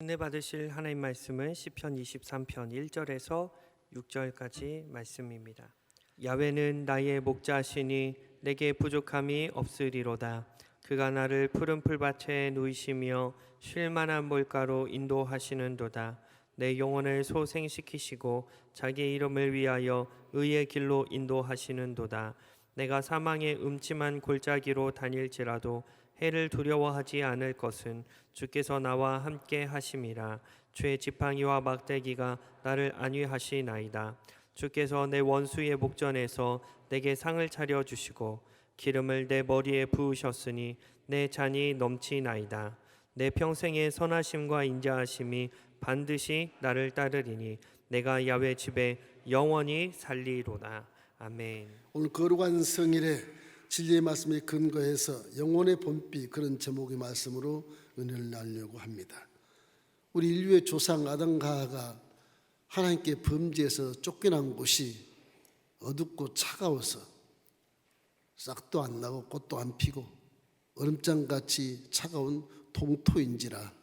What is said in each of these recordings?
은혜 받으실 하나님 말씀은 시편 23편 1절에서 6절까지 말씀입니다. 야훼는 나의 목자시니 내게 부족함이 없으리로다. 그가 나를 푸른 풀밭에 누이시며 쉴 만한 물가로 인도하시는도다. 내 영혼을 소생시키시고 자기 이름을 위하여 의의 길로 인도하시는도다. 내가 사망의 음침한 골짜기로 다닐지라도 해를 두려워하지 않을 것은 주께서 나와 함께 하심이라. 주의 지팡이와 막대기가 나를 안위하시나이다. 주께서 내 원수의 목전에서 내게 상을 차려 주시고 기름을 내 머리에 부으셨으니 내 잔이 넘치나이다. 내 평생의 선하심과 인자하심이 반드시 나를 따르리니 내가 야훼 집에 영원히 살리로다. 아멘. 오늘 거룩한 성일에 진리의 말씀에 근거해서 영혼의 봄비, 그런 제목의 말씀으로 은혜를 나누려고 합니다. 우리 인류의 조상 아담과 하와가 하나님께 범죄해서 쫓겨난 곳이 어둡고 차가워서 싹도 안 나고 꽃도 안 피고 얼음장같이 차가운 동토인지라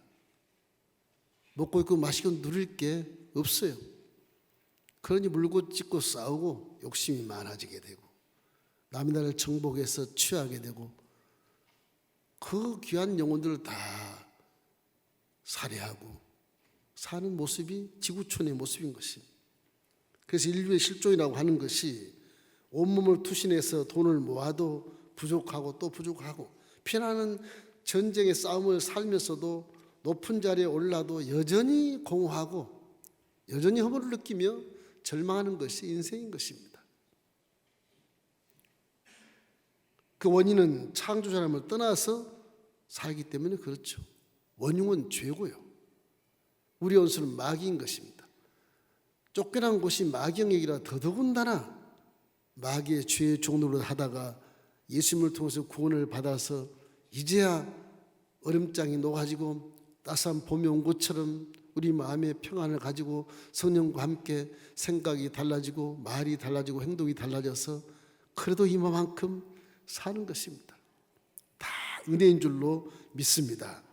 먹고 있고 마시고 누릴 게 없어요. 그러니 물고 찢고 싸우고 욕심이 많아지게 되고 남의 나라를 정복해서 취하게 되고 그 귀한 영혼들을 다 살해하고 사는 모습이 지구촌의 모습인 것입니다. 그래서 인류의 실종이라고 하는 것이 온몸을 투신해서 돈을 모아도 부족하고 또 부족하고 피나는 전쟁의 싸움을 살면서도 높은 자리에 올라도 여전히 공허하고 여전히 허물을 느끼며 절망하는 것이 인생인 것입니다. 그 원인은 창조주 하나님을 떠나서 살기 때문에 그렇죠. 원흉은 죄고요. 우리 원수는 마귀인 것입니다. 쫓겨난 곳이 마귀 영역이라 더더군다나 마귀의 죄의 종로를 하다가 예수님을 통해서 구원을 받아서 이제야 얼음장이 녹아지고 따스한 봄이 온 것처럼 우리 마음의 평안을 가지고 성령과 함께 생각이 달라지고 말이 달라지고 행동이 달라져서 그래도 이만큼 사는 것입니다. 다 은혜인 줄로 믿습니다.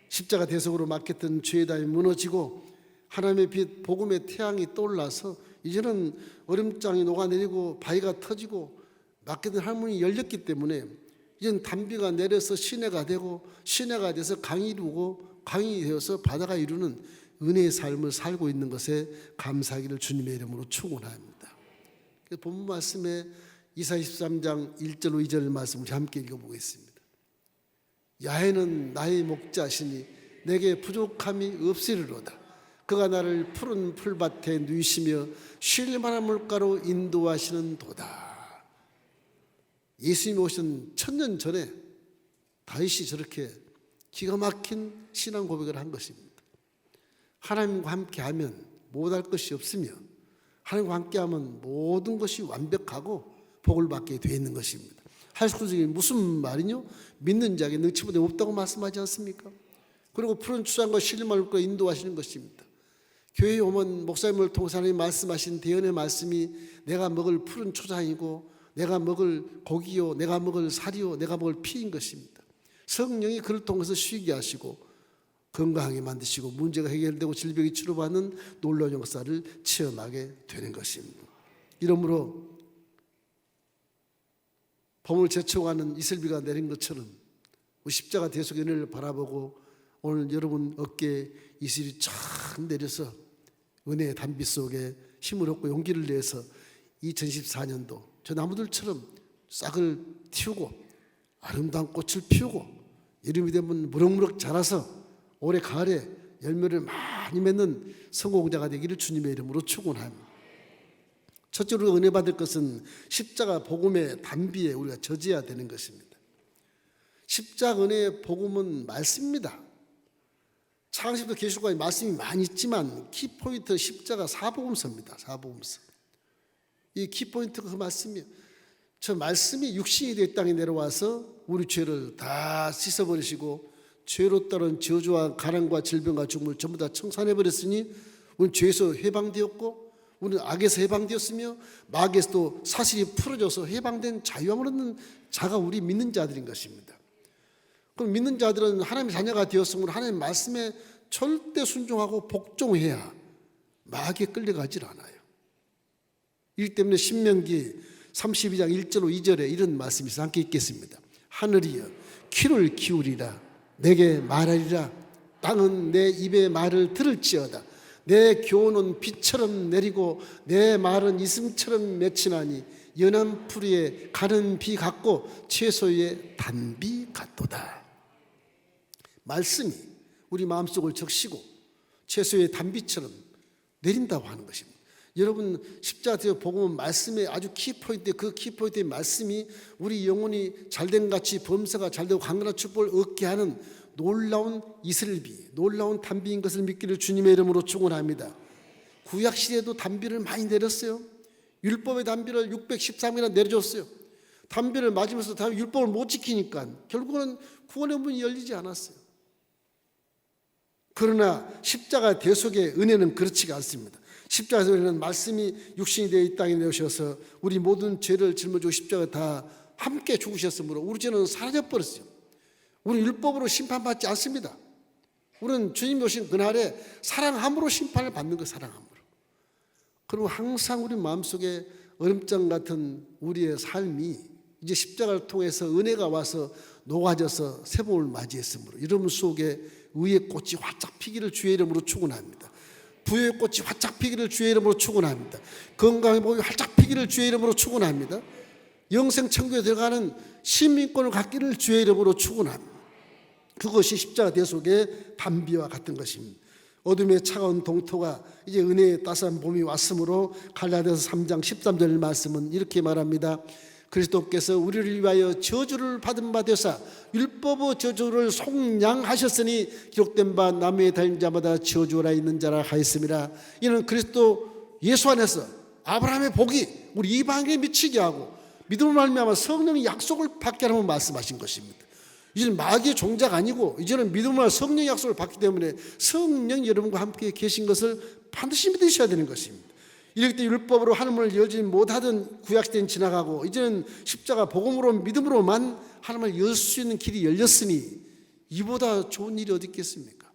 십자가 대속으로 막혔던 죄의 담이 무너지고 하나님의 빛 복음의 태양이 떠올라서 이제는 얼음장이 녹아내리고 바위가 터지고 막혔던 har문이 열렸기 때문에 이제는 단비가 내려서 시내가 되고 시내가 돼서 강이 이루고 강이 되어서 바다가 이루는 은혜의 삶을 살고 있는 것에 감사하기를 주님의 이름으로 축원합니다. 본문 말씀에 이사야 13장 1절 2절 말씀을 함께 읽어보겠습니다. 야훼는 나의 목자시니 내게 부족함이 없으리로다. 그가 나를 푸른 풀밭에 누이시며 쉴 만한 물가로 인도하시는 도다. 예수님이 오신 1000년 전에 다윗이 저렇게 기가 막힌 신앙 고백을 한 것입니다. 하나님과 함께하면 못할 것이 없으며 하나님과 함께하면 모든 것이 완벽하고 복을 받게 되어 있는 것입니다. 하시쿠즈기 무슨 말이뇨? 믿는 자에게 능치보다 없다고 말씀하지 않습니까? 그리고 푸른 추장과 신림을 거 인도하시는 것입니다. 교회에 오면 목사님을 통해서 하나님 말씀하신 대언의 말씀이 내가 먹을 푸른 초장이고 내가 먹을 고기요 내가 먹을 살이요 내가 먹을 피인 것입니다. 성령이 그를 통해서 쉬게 하시고 건강하게 만드시고 문제가 해결되고 질병이 치료받는 놀라운 역사를 체험하게 되는 것입니다. 이러므로 봄을 제쳐가는 이슬비가 내린 것처럼 십자가 대속의 은혜를 바라보고 오늘 여러분 어깨에 이슬이 쫙 내려서 은혜의 단비 속에 힘을 얻고 용기를 내서 2014년도 저 나무들처럼 싹을 틔우고 아름다운 꽃을 피우고 여름이 되면 무럭무럭 자라서 올해 가을에 열매를 많이 맺는 성공자가 되기를 주님의 이름으로 축원합니다. 첫째로 은혜 받을 것은 십자가 복음의 단비에 우리가 젖어야 되는 것입니다. 십자가 은혜의 복음은 말씀입니다. 창세기부터 계시록까지 말씀이 많이 있지만 키포인트 십자가 사복음서입니다. 사복음서. 이 키포인트가 그 말씀이에요. 저 말씀이 육신이 된 땅에 내려와서 우리 죄를 다 씻어버리시고 죄로 따른 저주와 가난과 질병과 죽음을 전부 다 청산해버렸으니 우리는 죄에서 해방되었고 우리는 악에서 해방되었으며 마귀에서도 사실이 풀어져서 해방된 자유함을 얻는 자가 우리 믿는 자들인 것입니다. 그럼 믿는 자들은 하나님의 자녀가 되었으므로 하나님의 말씀에 절대 순종하고 복종해야 마귀에 끌려가질 않아요. 이 때문에 신명기 32장 1절로 2절에 이런 말씀이 있어 함께 읽겠습니다. 하늘이여 귀를 기울이라 내게 말하리라. 땅은 내 입의 말을 들을지어다. 내 교훈은 비처럼 내리고 내 말은 이승처럼 맺히나니 연한 풀이에 가는 비 같고 채소의 단비 같도다. 말씀이 우리 마음속을 적시고 채소의 단비처럼 내린다고 하는 것입니다. 여러분 십자가 되어 복음은 말씀의 아주 키포인트, 그 키포인트의 말씀이 우리 영혼이 잘된 같이 범사가 잘되고 강건한 축복을 얻게 하는 놀라운 이슬비, 놀라운 단비인 것을 믿기를 주님의 이름으로 축원합니다. 구약시대에도 단비를 많이 내렸어요. 율법의 단비를 613개나 내려줬어요. 단비를 맞으면서 다음 율법을 못 지키니까 결국은 구원의 문이 열리지 않았어요. 그러나 십자가 대속의 은혜는 그렇지가 않습니다. 십자가에서 은혜는 말씀이 육신이 되어 이 땅에 내오셔서 우리 모든 죄를 짊어지고 십자가 다 함께 죽으셨으므로 우리 죄는 사라져버렸어요. 우리는 율법으로 심판받지 않습니다. 우리는 주님이 오신 그날에 사랑함으로 심판을 받는 것, 사랑함으로. 그리고 항상 우리 마음속에 얼음장 같은 우리의 삶이 이제 십자가를 통해서 은혜가 와서 녹아져서 새봄을 맞이했으므로 여러분 속에 의의 꽃이 활짝 피기를 주의 이름으로 축원합니다. 부여의 꽃이 활짝 피기를 주의 이름으로 축원합니다. 건강의 복이 활짝 피기를 주의 이름으로 축원합니다. 영생 천국에 들어가는 시민권을 갖기를 주의 이름으로 축원합니다. 그것이 십자가 대속의 단비와 같은 것입니다. 어둠의 차가운 동토가 이제 은혜의 따스한 봄이 왔으므로 갈라디아서 3장 13절 말씀은 이렇게 말합니다. 그리스도께서 우리를 위하여 저주를 받은 바 되사 율법의 저주를 속량하셨으니 기록된 바 나무에 달린 자마다 저주라 있는 자라 하였습니다. 이는 그리스도 예수 안에서 아브라함의 복이 우리 이방인에 미치게 하고 믿음을 말미암아 성령의 약속을 받게 하라고 말씀하신 것입니다. 이제는 마귀의 종자가 아니고 이제는 믿음을 성령의 약속을 받기 때문에 성령 여러분과 함께 계신 것을 반드시 믿으셔야 되는 것입니다. 이럴 때 율법으로 하나님을 열지 못하던 구약시대는 지나가고 이제는 십자가 복음으로 믿음으로만 하나님을 열 수 있는 길이 열렸으니 이보다 좋은 일이 어디 있겠습니까?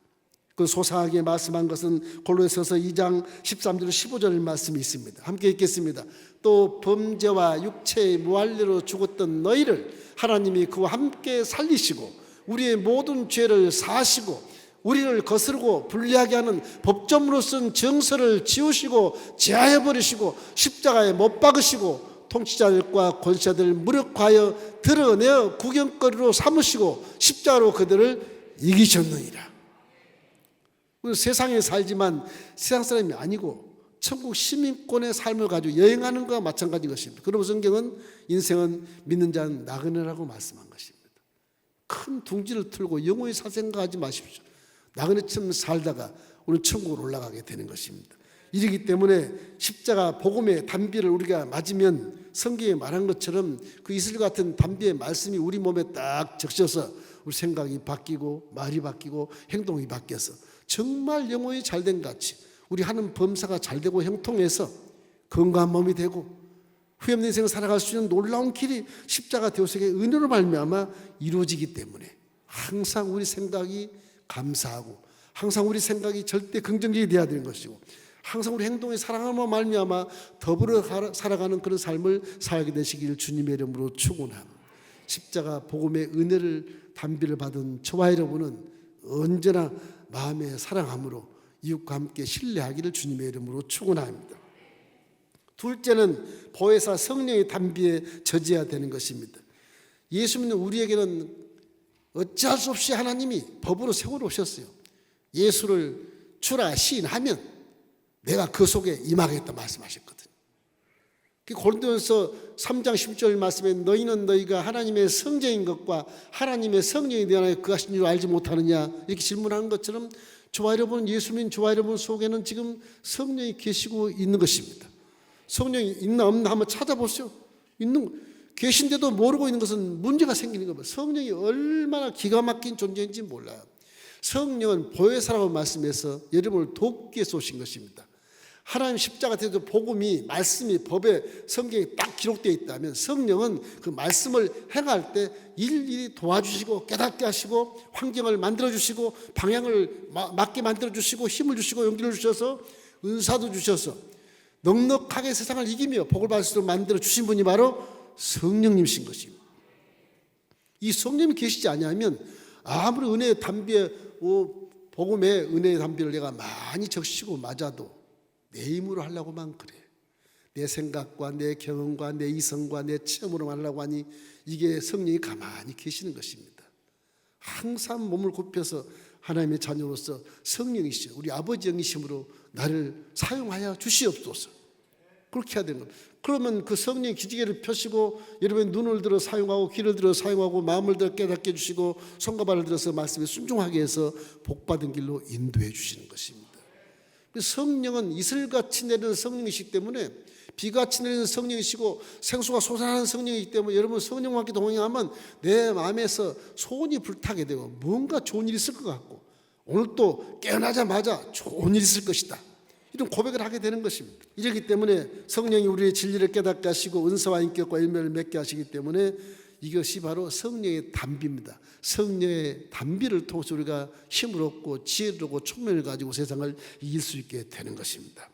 그 소상하게 말씀한 것은 골로새서 2장 13절 15절 말씀이 있습니다. 함께 읽겠습니다. 또 범죄와 육체의 무할례로 죽었던 너희를 하나님이 그와 함께 살리시고 우리의 모든 죄를 사하시고 우리를 거스르고 불리하게 하는 법정으로 쓴 정서를 지우시고 제하해버리시고 십자가에 못 박으시고 통치자들과 권세자들을 무력화하여 드러내어 구경거리로 삼으시고 십자가로 그들을 이기셨느니라. 우리는 세상에 살지만 세상 사람이 아니고 천국 시민권의 삶을 가지고 여행하는 것과 마찬가지인 것입니다. 그러면 성경은 인생은 믿는 자는 나그네라고 말씀한 것입니다. 큰 둥지를 틀고 영원히 살 생각하지 마십시오. 나그네처럼 살다가 우리는 천국으로 올라가게 되는 것입니다. 이러기 때문에 십자가 복음의 단비를 우리가 맞으면 성경에 말한 것처럼 그 이슬 같은 단비의 말씀이 우리 몸에 딱 적셔서 우리 생각이 바뀌고 말이 바뀌고 행동이 바뀌어서 정말 영혼이 잘된 같이 우리 하는 범사가 잘되고 형통해서 건강한 몸이 되고 후회 없는 인생을 살아갈 수 있는 놀라운 길이 십자가 대속의 은혜로 말미암아 이루어지기 때문에 항상 우리 생각이 감사하고 항상 우리 생각이 절대 긍정적이 되어야 되는 것이고 항상 우리 행동이 사랑함으로 말미암아 더불어 살아가는 그런 삶을 살게 되시길 주님의 이름으로 축원합니다. 십자가 복음의 은혜를 단비를 받은 저와 여러분은 언제나 마음의 사랑함으로 이웃과 함께 신뢰하기를 주님의 이름으로 축원합니다. 둘째는 보혜사 성령의 단비에 젖어야 되는 것입니다. 예수 믿는 우리에게는 어찌할 수 없이 하나님이 법으로 세우러 오셨어요. 예수를 주라 시인하면 내가 그 속에 임하겠다 말씀하셨거든요. 고린도전서 3장 10절 말씀에 너희는 너희가 하나님의 성전인 것과 하나님의 성령에 대하여 그 하신 줄 알지 못하느냐 이렇게 질문하는 것처럼 저와 여러분 예수 믿는 저와 여러분 속에는 지금 성령이 계시고 있는 것입니다. 성령이 있나 없나 한번 찾아보세요. 계신데도 모르고 있는 것은 문제가 생기는 겁니다. 성령이 얼마나 기가 막힌 존재인지 몰라요. 성령은 보혜사라고 말씀해서 여러분을 돕기 위해서 오신 것입니다. 하나님 십자가 때도 복음이 말씀이 법에 성경에 딱 기록되어 있다면 성령은 그 말씀을 행할 때 일일이 도와주시고 깨닫게 하시고 환경을 만들어주시고 방향을 맞게 만들어주시고 힘을 주시고 용기를 주셔서 은사도 주셔서 넉넉하게 세상을 이기며 복을 받을 수 있도록 만들어주신 분이 바로 성령님이신 것입니다. 이 성령이 계시지 아니하면 아무리 은혜의 담비에 복음의 은혜의 담비를 내가 많이 적시고 맞아도 내 힘으로 하려고만 그래. 내 생각과 내 경험과 내 이성과 내 체험으로만 하려고 하니 이게 성령이 가만히 계시는 것입니다. 항상 몸을 굽혀서 하나님의 자녀로서 성령이시여 우리 아버지 영이심으로 나를 사용하여 주시옵소서. 그렇게 해야 되는 거예요. 그러면 그 성령의 기지개를 펴시고 여러분의 눈을 들어 사용하고 귀를 들어 사용하고 마음을 들어 깨닫게 해주시고 손과 발을 들어서 말씀에 순종하게 해서 복받은 길로 인도해 주시는 것입니다. 성령은 이슬같이 내리는 성령이시기 때문에 비같이 내리는 성령이시고 생수가 솟아나는 성령이기 때문에 여러분 성령과 함께 동행하면 내 마음에서 소원이 불타게 되고 뭔가 좋은 일이 있을 것 같고 오늘 또 깨어나자마자 좋은 일이 있을 것이다 이런 고백을 하게 되는 것입니다. 이렇기 때문에 성령이 우리의 진리를 깨닫게 하시고 은사와 인격과 열매를 맺게 하시기 때문에 이것이 바로 성령의 담비입니다. 성령의 담비를 통해서 우리가 힘을 얻고 지혜를 얻고 총명을 가지고 세상을 이길 수 있게 되는 것입니다.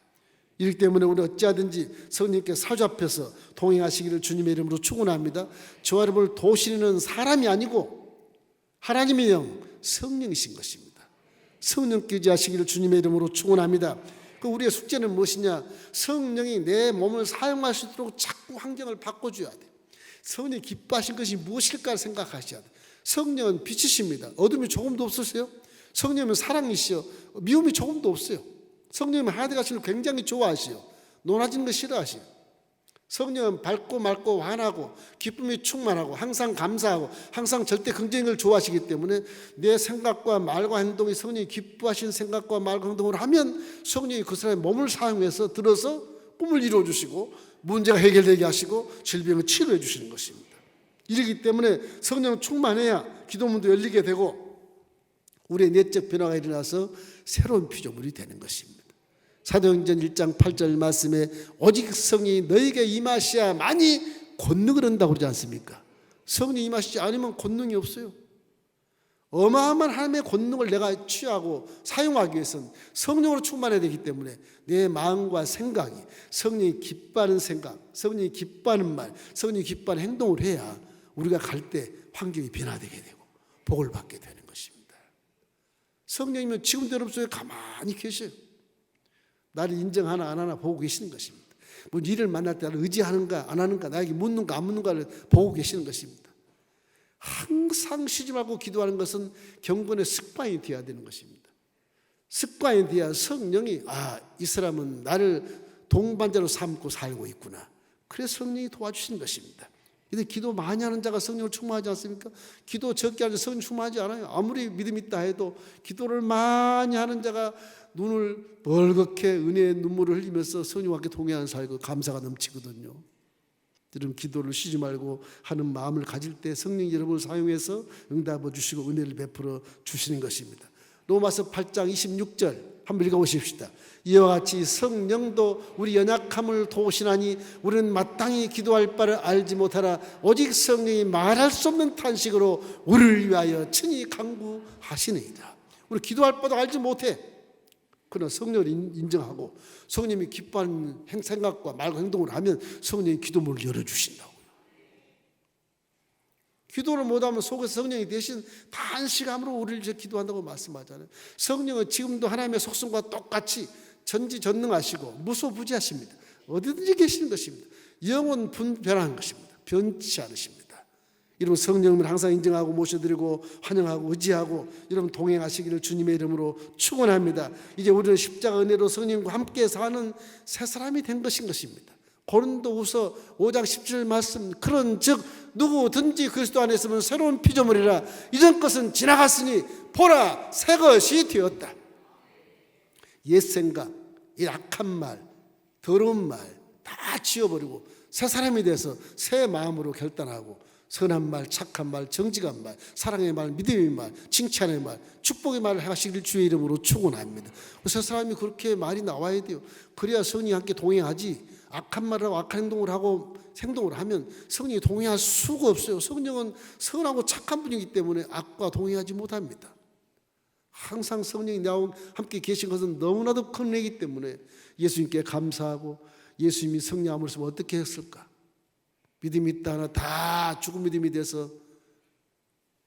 이렇기 때문에 우리 어찌하든지 성령님께 사로잡혀서 동행하시기를 주님의 이름으로 축원합니다. 저와 여러분을 도우시는 사람이 아니고 하나님의 영 성령이신 것입니다. 성령께 의지하시기를 주님의 이름으로 축원합니다. 그 우리의 숙제는 무엇이냐? 성령이 내 몸을 사용할 수 있도록 자꾸 환경을 바꿔줘야 돼. 성령이 기뻐하신 것이 무엇일까 생각하셔야 돼. 성령은 빛이십니다. 어둠이 조금도 없으세요? 성령은 사랑이시요 미움이 조금도 없어요. 성령은 하나님 가시는 걸 굉장히 좋아하시요 논하지는 거 싫어하시요. 성령은 밝고 맑고 환하고 기쁨이 충만하고 항상 감사하고 항상 절대 긍정인 걸 좋아하시기 때문에 내 생각과 말과 행동이 성령이 기뻐하시는 생각과 말과 행동을 하면 성령이 그 사람의 몸을 사용해서 들어서 꿈을 이루어주시고 문제가 해결되게 하시고 질병을 치료해 주시는 것입니다. 이러기 때문에 성령 충만해야 기도문도 열리게 되고 우리의 내적 변화가 일어나서 새로운 피조물이 되는 것입니다. 사도행전 1장 8절 말씀에 오직 성이 너에게 임하셔야만이 권능을 얻는다고 그러지 않습니까? 성령이 임하시지 않으면 권능이 없어요. 어마어마한 하나님의 권능을 내가 취하고 사용하기 위해서는 성령으로 충만해야 되기 때문에 내 마음과 생각이 성령이 기뻐하는 생각, 성령이 기뻐하는 말, 성령이 기뻐하는 행동을 해야 우리가 갈 때 환경이 변화되게 되고 복을 받게 되는 것입니다. 성령이면 지금도 여러분 속에 가만히 계셔요. 나를 인정하나 안 하나 보고 계시는 것입니다. 뭐 일을 만날 때 나를 의지하는가 안 하는가 나에게 묻는가 안 묻는가를 보고 계시는 것입니다. 항상 쉬지 말고 기도하는 것은 경건의 습관이 되어야 되는 것입니다. 습관이 되어야 성령이 이 사람은 나를 동반자로 삼고 살고 있구나. 그래서 성령이 도와주시는 것입니다. 근데 기도 많이 하는 자가 성령을 충만하지 않습니까? 기도 적게 하는 자 성령 충만하지 않아요. 아무리 믿음 있다 해도 기도를 많이 하는 자가 눈을 벌겋게 은혜의 눈물을 흘리면서 성령과 함께 동행하는 사이고 감사가 넘치거든요. 여러분 기도를 쉬지 말고 하는 마음을 가질 때 성령 여러분을 사용해서 응답을 주시고 은혜를 베풀어 주시는 것입니다. 로마서 8장 26절 한번 읽어보십시다. 이와 같이 성령도 우리 연약함을 도우시나니 우리는 마땅히 기도할 바를 알지 못하라. 오직 성령이 말할 수 없는 탄식으로 우리를 위하여 친히 간구하시느니라. 우리 기도할 바도 알지 못해. 그러나 성령을 인정하고 성령이 기뻐하는 생각과 말과 행동을 하면 성령이 기도문을 열어주신다고요. 기도를 못하면 속에서 성령이 대신 단식함으로 우리를 위해 기도한다고 말씀하잖아요. 성령은 지금도 하나님의 속성과 똑같이 전지전능하시고 무소부지하십니다. 어디든지 계시는 것입니다. 영원 분별한 것입니다. 변치 않으십니다. 여러분 성령님을 항상 인정하고 모셔드리고 환영하고 의지하고 여러분 동행하시기를 주님의 이름으로 축원합니다. 이제 우리는 십자가 은혜로 성령과 함께 사는 새 사람이 된 것입니다. 고린도후서 5장 17절 말씀 그런즉 누구든지 그리스도 안에 있으면 새로운 피조물이라 이전 것은 지나갔으니 보라 새 것이 되었다. 옛 생각, 이 악한 말, 더러운 말 다 지워버리고 새 사람이 돼서 새 마음으로 결단하고 선한 말, 착한 말, 정직한 말, 사랑의 말, 믿음의 말, 칭찬의 말, 축복의 말을 하시길 주의 이름으로 축원합니다. 그래서 사람이 그렇게 말이 나와야 돼요. 그래야 성령이 함께 동행하지. 악한 말을 하고 악한 행동을 하고 행동을 하면 성령이 동행할 수가 없어요. 성령은 선하고 착한 분이기 때문에 악과 동행하지 못합니다. 항상 성령이 나와 함께 계신 것은 너무나도 큰 은혜이기 때문에 예수님께 감사하고, 예수님이 성령 안 오셨으면 어떻게 했을까? 믿음이 있다 하나 다 죽은 믿음이 돼서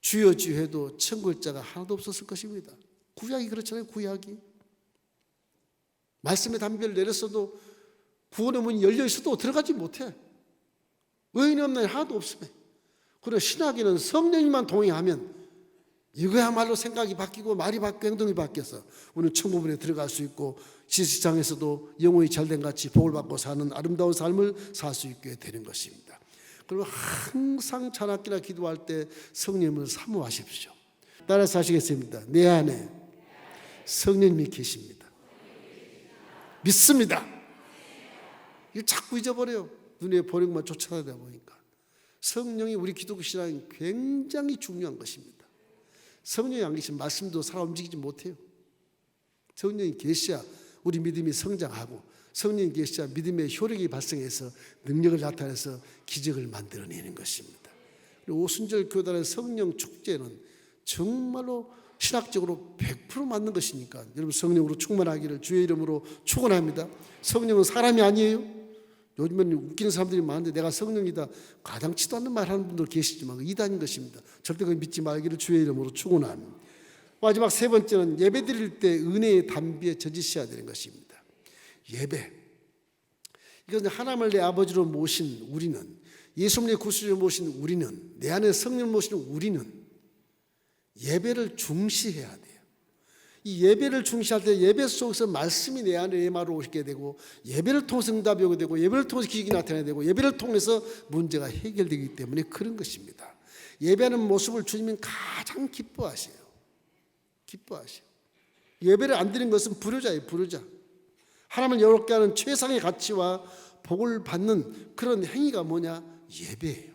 주여 주여 해도 천국의 자가 하나도 없었을 것입니다. 구약이 그렇잖아요. 구약이 말씀의 담비를 내렸어도 구원의 문이 열려 있어도 들어가지 못해. 의인이 없는 하나도 없으면. 그리고 신학에는 성령님만 동행하면 이거야말로 생각이 바뀌고 말이 바뀌고 행동이 바뀌어서 우리는 천국문에 들어갈 수 있고 지식장에서도 영혼이 잘된 같이 복을 받고 사는 아름다운 삶을 살 수 있게 되는 것입니다. 그리고 항상 자나깨나 기도할 때 성령님을 사모하십시오. 따라서 하시겠습니다. 내 안에 성령님이 계십니다. 믿습니다. 이거 자꾸 잊어버려요. 눈에 보는 것만 쫓아다니다 보니까. 성령이 우리 기독교 신앙이 굉장히 중요한 것입니다. 성령이 안 계시면 말씀도 살아 움직이지 못해요. 성령이 계셔야 우리 믿음이 성장하고, 성령이 계셔야 믿음의 효력이 발생해서 능력을 나타내서 기적을 만들어내는 것입니다. 그리고 오순절 교단의 성령 축제는 정말로 신학적으로 100% 맞는 것이니까 여러분 성령으로 충만하기를 주의 이름으로 축원합니다. 성령은 사람이 아니에요. 요즘은 웃기는 사람들이 많은데 내가 성령이다 가당치도 않는 말 하는 분들 계시지만 이단인 것입니다. 절대 그걸 믿지 말기를 주의 이름으로 축원합니다. 마지막 세 번째는 예배 드릴 때 은혜의 담비에 젖으셔야 되는 것입니다. 예배, 이건 하나님을 내 아버지로 모신 우리는, 예수님의 구주로 모신 우리는, 내 안에 성령을 모시는 우리는 예배를 중시해야 돼요. 이 예배를 중시할 때 예배 속에서 말씀이 내 안에 예마로 오게 되고, 예배를 통해서 응답이 오게 되고, 예배를 통해서 기적이 나타나게 되고, 예배를 통해서 문제가 해결되기 때문에 그런 것입니다. 예배하는 모습을 주님은 가장 기뻐하세요. 기뻐하세요. 예배를 안 드리는 것은 불효자예요. 불효자. 하나님을 영롭게 하는 최상의 가치와 복을 받는 그런 행위가 뭐냐? 예배예요.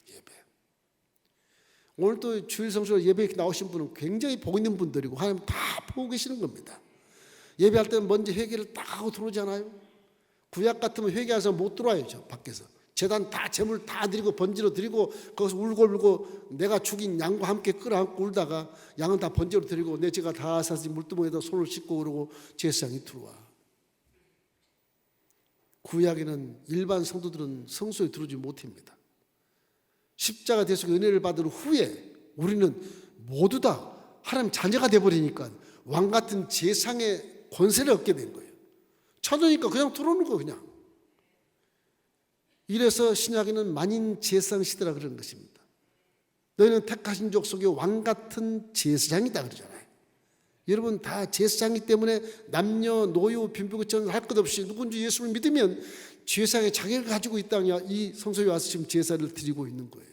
예배. 오늘 또 주일 성수로 예배에 나오신 분은 굉장히 복 있는 분들이고 하나님 다 보고 계시는 겁니다. 예배할 때는 먼저 회개를 딱 하고 들어오잖아요. 구약 같으면 회개해서 못 들어와요. 저 밖에서. 제단 다 제물 다 드리고 번지로 드리고 거기서 울고 내가 죽인 양과 함께 끌어안고 울다가 양은 다 번지로 드리고 내 제가 다 사서 물두멍에다 손을 씻고 그러고 제사장이 들어와. 구약에는 일반 성도들은 성소에 들어오지 못합니다. 십자가 대속의 은혜를 받은 후에 우리는 모두 다 하나님 자녀가 되어버리니까 왕 같은 제상의 권세를 얻게 된 거예요. 찾으니까 그냥 들어오는 거예요. 그냥. 이래서 신약에는 만인 제사장 시대라 그러는 것입니다. 너희는 택하신 족속의 왕 같은 제사장이다 그러잖아요. 여러분 다 제사장이기 때문에 남녀 노유 빈부격차는 할 것 없이 누군지 예수를 믿으면 제사장의 자격을 가지고 있다냐 이 성소에 와서 지금 제사를 드리고 있는 거예요.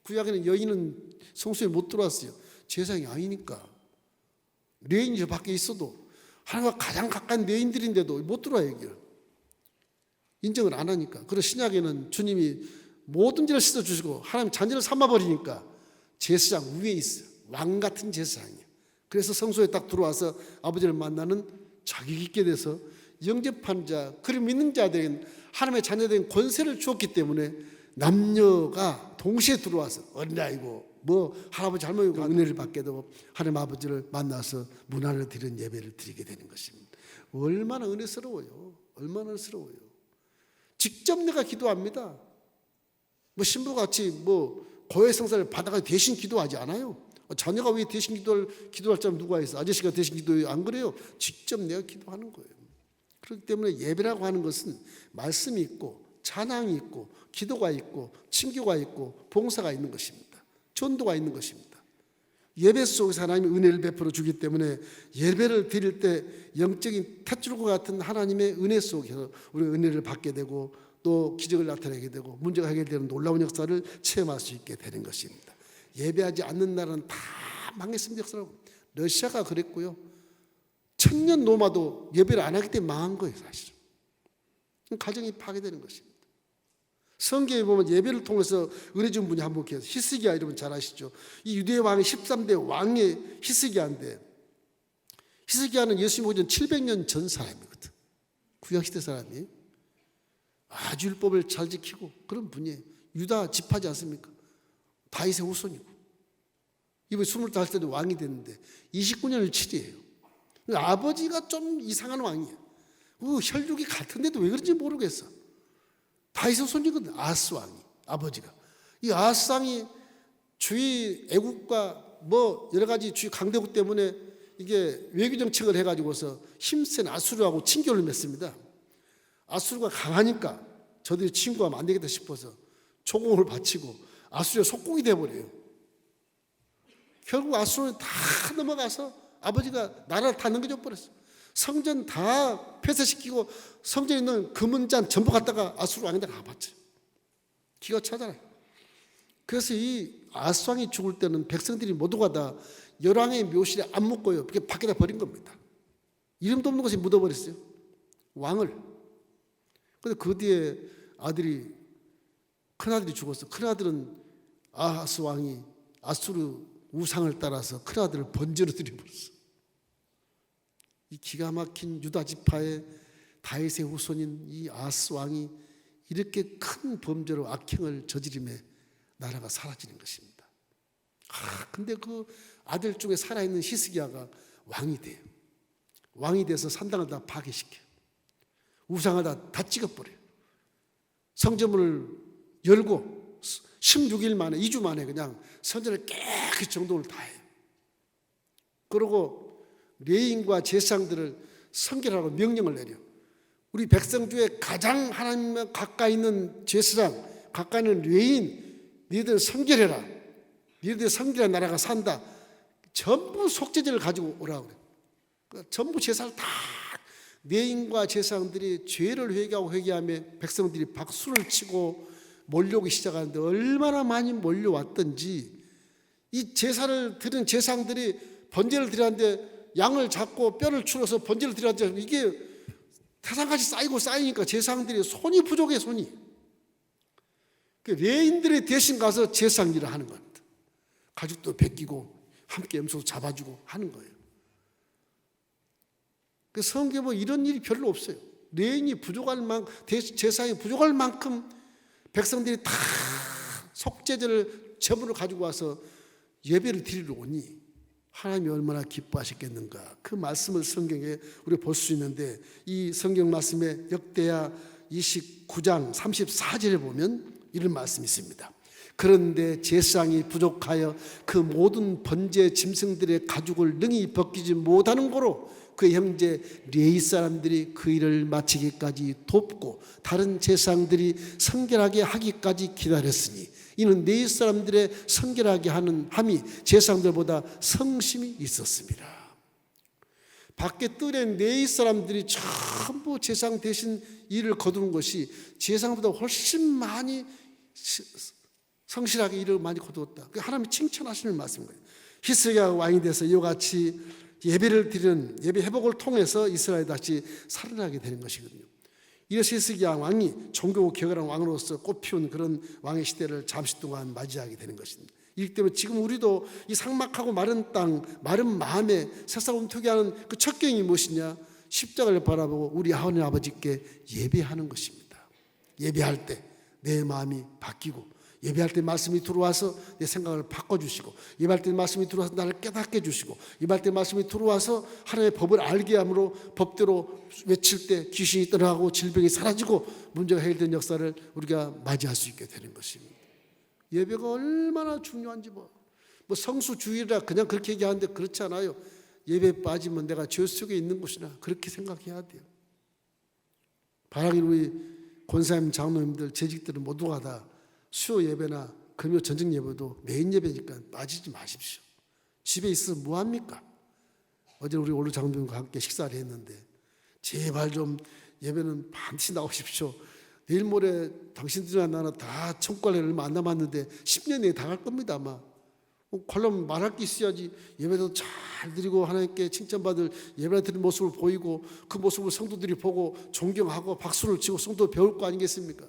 구약에는 여인은 성소에 못 들어왔어요. 제사장이 아니니까. 레인이 저 밖에 있어도 하나님과 가장 가까운 레인들인데도 못 들어와요. 여기를. 인정을 안 하니까. 그리고 신약에는 주님이 모든 죄를 씻어주시고 하나님 자녀를 삼아버리니까 제사장 위에 있어요. 왕 같은 제사장이에요. 그래서 성소에 딱 들어와서 아버지를 만나는 자격 있게 돼서 영접한 자, 그를 믿는 자들은 하나님의 자녀된 권세를 주었기 때문에 남녀가 동시에 들어와서 어린아이고 할아버지 할머니고 은혜를 받게 되고 하나님 아버지를 만나서 문 안에 드리는 예배를 드리게 되는 것입니다. 얼마나 은혜스러워요. 얼마나 은혜스러워요. 직접 내가 기도합니다. 신부같이 고해성사를 받아가 대신 기도하지 않아요. 자녀가 왜 대신 기도할 사람 누가 있어? 아저씨가 대신 기도해요? 안 그래요? 직접 내가 기도하는 거예요. 그렇기 때문에 예배라고 하는 것은 말씀이 있고 찬양이 있고 기도가 있고 친교가 있고 봉사가 있는 것입니다. 전도가 있는 것입니다. 예배 속에서 하나님의 은혜를 베풀어 주기 때문에 예배를 드릴 때 영적인 탯줄과 같은 하나님의 은혜 속에서 우리가 은혜를 받게 되고 또 기적을 나타내게 되고 문제가 해결되는 놀라운 역사를 체험할 수 있게 되는 것입니다. 예배하지 않는 나라는 다 망했습니다. 역사로. 러시아가 그랬고요. 천년 로마도 예배를 안 하기 때문에 망한 거예요. 사실은. 가정이 파괴되는 것입니다. 성경에 보면 예배를 통해서 은혜 준 분이 한 분 계세요. 히스기야, 여러분 잘 아시죠? 이 유대 왕의 13대 왕의 히스기야인데, 히스기야는 예수님 오기 전 700년 전 사람이거든. 구약시대 사람이. 아주 율법을 잘 지키고 그런 분이에요. 유다 지파지 않습니까? 다윗의 후손이고. 이번에 25살 왕이 됐는데 29년을 치리해요. 아버지가 좀 이상한 왕이에요. 그 혈육이 같은데도 왜 그런지 모르겠어. 다윗의 후손이거든. 아하스 왕이, 아버지가. 이 아하스 왕이 주위 애국과 뭐 여러 가지 주위 강대국 때문에 이게 외교 정책을 해가지고서 힘센 아수르하고 친교를 맺습니다. 아수르가 강하니까 저들이 친구하면 안 되겠다 싶어서 조공을 바치고 아수르의 속국이 돼버려요. 결국 아수르는 다 넘어가서 아버지가 나라를 다 넘겨줘버렸어. 성전 다 폐쇄시키고 성전에 있는 금은잔 전부 갖다가 아수르 왕에다 가봤죠. 기가 차잖아요. 그래서 이 아하스 왕이 죽을 때는 백성들이 모두가 다 열왕의 묘실에 안 묻고요. 그렇게 밖에다 버린 겁니다. 이름도 없는 곳에 묻어버렸어요. 왕을. 그런데 그 뒤에 아들이, 큰아들이 죽었어. 큰아들은 아하스 왕이 아수르 우상을 따라서 큰아들을 번제로 드려버렸어. 이 기가 막힌 유다 지파의 다윗의 후손인 이 아하스 왕이 이렇게 큰 범죄로 악행을 저지름에 나라가 사라지는 것입니다. 근데 그 아들 중에 살아있는 히스기야가 왕이 돼요. 왕이 돼서 산당을 다 파괴시켜요. 우상을 다 찍어버려요. 성전문을 열고 16일 만에, 2주 만에 그냥 성전을 깨끗이 정돈을 다 해요. 그리고 레위인과 제사장들을 성결하라고 명령을 내려. 우리 백성 중에 가장 하나님과 가까이 있는 제사장, 가까이 있는 레위인, 너희들 성결해라. 너희들 성결한 나라가 산다. 전부 속죄제를 가지고 오라고 그래요. 그러니까 전부 제사를 다, 레위인과 제사장들이 죄를 회개하며 백성들이 박수를 치고 몰려오기 시작하는데 얼마나 많이 몰려왔던지, 이 제사를 드린 제사장들이 번제를 드렸는데 양을 잡고 뼈를 추려서 번제를 드렸는데 이게 태산같이 쌓이니까 제사장들이 손이 부족해, 손이. 레인들이 대신 가서 제사장 일을 하는 겁니다. 가죽도 벗기고 함께 염소 잡아주고 하는 거예요. 성경에 뭐 이런 일이 별로 없어요. 레인이 부족할 만큼, 제사장이 부족할 만큼 백성들이 다 속죄제를 제물을 가지고 와서 예배를 드리러 오니 하나님이 얼마나 기뻐하셨겠는가. 그 말씀을 성경에 우리가 볼 수 있는데, 이 성경 말씀에 역대하 29장 34절에 보면 이런 말씀이 있습니다. 그런데 제사장이 부족하여 그 모든 번제 짐승들의 가죽을 능히 벗기지 못하는 고로 그 형제 레위 사람들이 그 일을 마치기까지 돕고 다른 제사장들이 성결하게 하기까지 기다렸으니 이는 레위 사람들의 성결하게 하는 함이 제사장들보다 성심이 있었습니다. 밖에 뜰에 레위 사람들이 전부 제사장 대신 일을 거두는 것이 제사장보다 훨씬 많이 성실하게 일을 많이 거두었다. 하나님이 칭찬하시는 말씀인 거예요. 히스기야가 왕이 돼서 이와 같이 예배를 드리는 예배 회복을 통해서 이스라엘이 다시 살아나게 되는 것이거든요. 이래서 히스기야 왕이 종교 개혁하는 왕으로서 꽃피운 그런 왕의 시대를 잠시 동안 맞이하게 되는 것입니다. 이렇기 때문에 지금 우리도 이 삭막하고 마른 땅, 마른 마음에 새싹 움트게 하는 그 첫 경이 무엇이냐? 십자가를 바라보고 우리 하나님 아버지께 예배하는 것입니다. 예배할 때 내 마음이 바뀌고, 예배할 때 말씀이 들어와서 내 생각을 바꿔주시고, 예배할 때 말씀이 들어와서 나를 깨닫게 해주시고, 예배할 때 말씀이 들어와서 하나님의 법을 알게 함으로 법대로 외칠 때 귀신이 떠나가고 질병이 사라지고 문제가 해결된 역사를 우리가 맞이할 수 있게 되는 것입니다. 예배가 얼마나 중요한지 뭐 성수주의라 그냥 그렇게 얘기하는데 그렇지 않아요. 예배에 빠지면 내가 죄 속에 있는 것이나 그렇게 생각해야 돼요. 바라기 우리 권사님, 장로님들, 재직들은 모두가 다 수요 예배나 금요 전쟁 예배도 메인 예배니까 빠지지 마십시오. 집에 있어서 뭐합니까? 어제 우리 올루 장로님과 함께 식사를 했는데 제발 좀 예배는 반드시 나오십시오. 내일 모레 당신들이나 나나 다 천국갈래 얼마 안 남았는데 10년 내에 다 갈 겁니다 아마. 그러면 말할 게 있어야지. 예배도 잘 드리고 하나님께 칭찬받을 예배 드리는 모습을 보이고 그 모습을 성도들이 보고 존경하고 박수를 치고 성도 배울 거 아니겠습니까?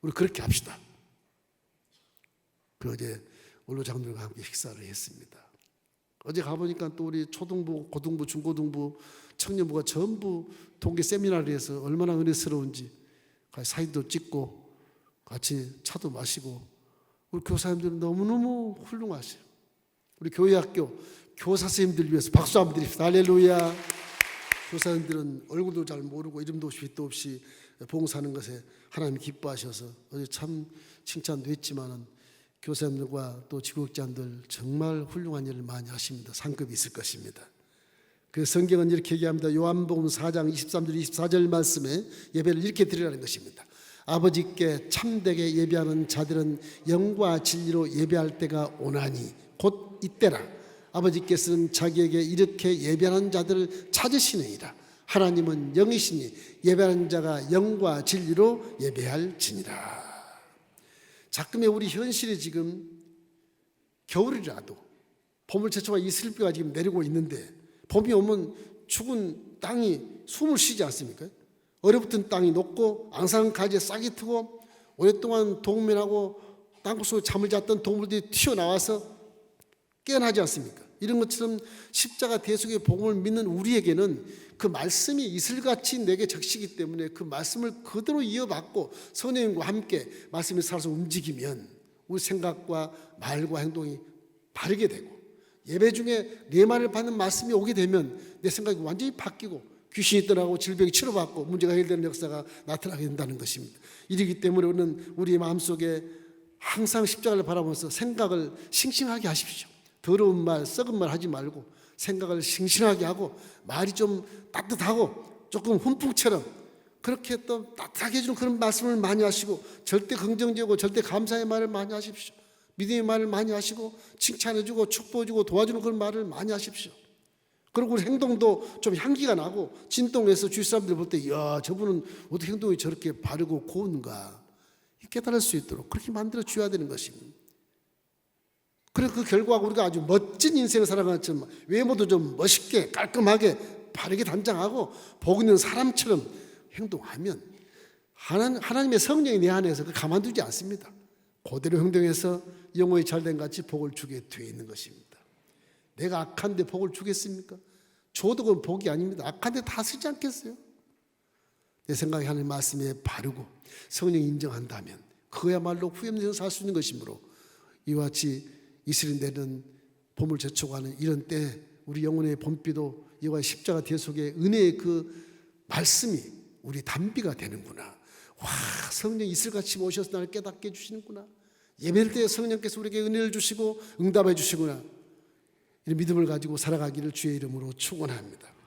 우리 그렇게 합시다. 그 어제 원로 장로들과 함께 식사를 했습니다. 어제 가보니까 또 우리 초등부, 고등부, 중고등부, 청년부가 전부 동계 세미나를 해서 얼마나 은혜스러운지 같이 사진도 찍고 같이 차도 마시고 우리 교사님들은 너무너무 훌륭하세요. 우리 교회학교 교사 선생님들 위해서 박수 한번 드립시다. 할렐루야. 교사님들은 얼굴도 잘 모르고 이름도 없이 빛도 없이 봉사하는 것에 하나님 기뻐하셔서 어제 참 칭찬도 했지만은 교사님들과 또 지국장들 정말 훌륭한 일을 많이 하십니다. 상급이 있을 것입니다. 그 성경은 이렇게 얘기합니다. 요한복음 4장 23절 24절 말씀에 예배를 이렇게 드리라는 것입니다. 아버지께 참되게 예배하는 자들은 영과 진리로 예배할 때가 오나니 곧 이때라. 아버지께서는 자기에게 이렇게 예배하는 자들을 찾으시느니라. 하나님은 영이시니 예배하는 자가 영과 진리로 예배할지니라. 자금의 우리 현실이 지금 겨울이라도 봄을 제쳐와 이슬비가 지금 내리고 있는데 봄이 오면 죽은 땅이 숨을 쉬지 않습니까? 얼어붙은 땅이 녹고 앙상한 가지에 싹이 트고 오랫동안 동면하고 땅굴 속에 잠을 잤던 동물들이 튀어나와서 깨어나지 않습니까? 이런 것처럼 십자가 대속의 복음을 믿는 우리에게는 그 말씀이 이슬같이 내게 적시기 때문에 그 말씀을 그대로 이어받고 성령님과 함께 말씀이 살아서 움직이면 우리 생각과 말과 행동이 바르게 되고 예배 중에 내 말을 받는 말씀이 오게 되면 내 생각이 완전히 바뀌고 귀신이 떠나고 질병이 치료받고 문제가 해결되는 역사가 나타나게 된다는 것입니다. 이러기 때문에 우리는 우리 마음속에 항상 십자가를 바라보면서 생각을 싱싱하게 하십시오. 더러운 말, 썩은 말 하지 말고 생각을 싱싱하게 하고 말이 좀 따뜻하고 조금 훈풍처럼 그렇게 또 따뜻하게 해주는 그런 말씀을 많이 하시고 절대 긍정적이고 절대 감사의 말을 많이 하십시오. 믿음의 말을 많이 하시고 칭찬해주고 축복해주고 도와주는 그런 말을 많이 하십시오. 그리고 우리 행동도 좀 향기가 나고 진동해서 주위 사람들 볼 때 이야 저분은 어떻게 행동이 저렇게 바르고 고운가 깨달을 수 있도록 그렇게 만들어 줘야 되는 것입니다. 그래서 그 결과 우리가 아주 멋진 인생을 살아가는 것처럼 외모도 좀 멋있게 깔끔하게 바르게 단장하고 복 있는 사람처럼 행동하면 하나님의 성령이 내 안에서 가만두지 않습니다. 그대로 행동해서 영혼이 잘된 같이 복을 주게 되어 있는 것입니다. 내가 악한데 복을 주겠습니까? 줘도 그건 복이 아닙니다. 악한데 다 쓰지 않겠어요? 내 생각에 하나님 말씀에 바르고 성령이 인정한다면 그야말로 후회없는 살 수 있는 것이므로 이와 같이 이슬이 내리는 봄을 제쳐가는 이런 때 우리 영혼의 봄비도 이와 십자가 대속의 은혜의 그 말씀이 우리 단비가 되는구나. 와 성령 이슬같이 오셔서 나를 깨닫게 해주시는구나. 예배할 때 성령께서 우리에게 은혜를 주시고 응답해 주시구나. 이런 믿음을 가지고 살아가기를 주의 이름으로 축원합니다.